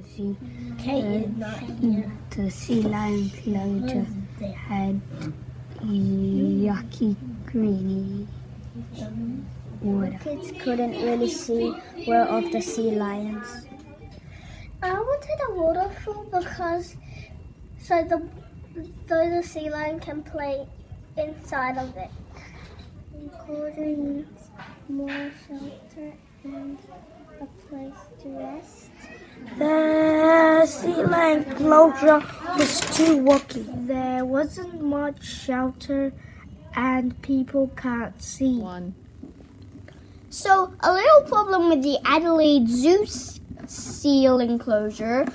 see Kate is not here. the sea lion enclosure had yucky, greeny water. Kids couldn't really see where of the sea lions. I wanted a waterfall because so the sea lion can play inside of it. Enclosure needs more shelter and a place to rest. The sea lion enclosure was too rocky. There wasn't much shelter and people can't see. So a little problem with the Adelaide Zoo seal enclosure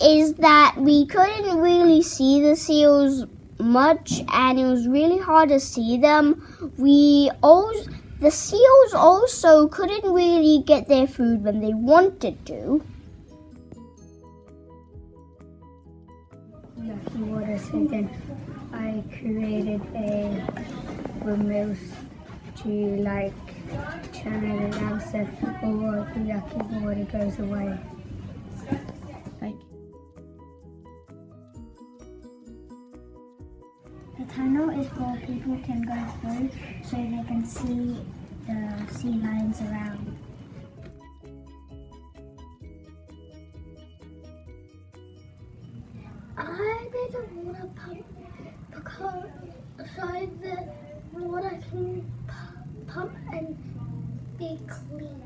is that we couldn't really see the seals much and it was really hard to see them. The seals also couldn't really get their food when they wanted to. Yucky water, so then I created a remote to turn it around so all the yucky water goes away. The tunnel is where people can go through so they can see the sea lions around. I made a water pump so the water can pump and be clean.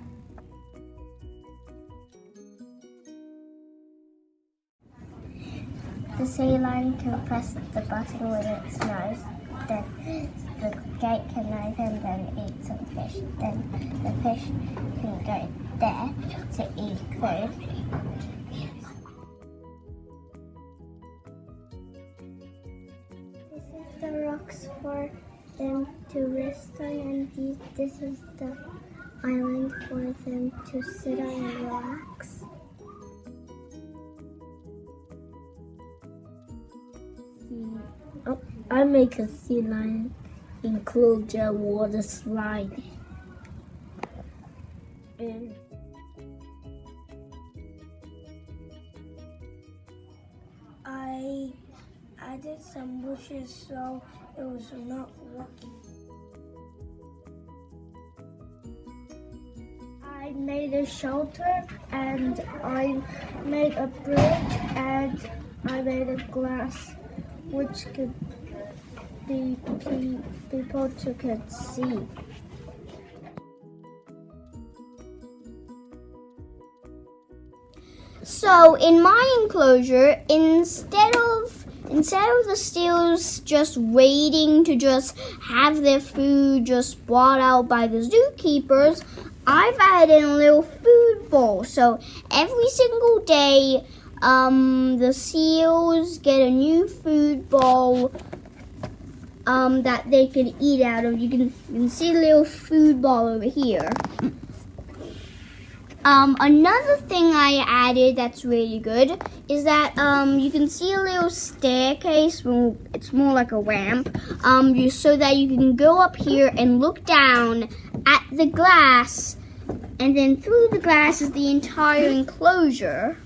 The sea lion can press the button with its nose, then the gate can open and eat some fish. Then the fish can go there to eat food. This is the rocks for them to rest on, and this is the island for them to sit on and relax. I make a sea lion enclosure water slide. And I added some bushes so it was not rocky. I made a shelter and I made a bridge and I made a glass which could the people could see. So in my enclosure, instead of the seals just waiting to just have their food just brought out by the zookeepers, I've added a little food bowl. So every single day, the seals get a new food bowl that they can eat out of. You can see a little food bowl over here. Another thing I added that's really good is that you can see a little staircase. Well, it's more like a ramp. So that you can go up here and look down at the glass, and then through the glass is the entire enclosure.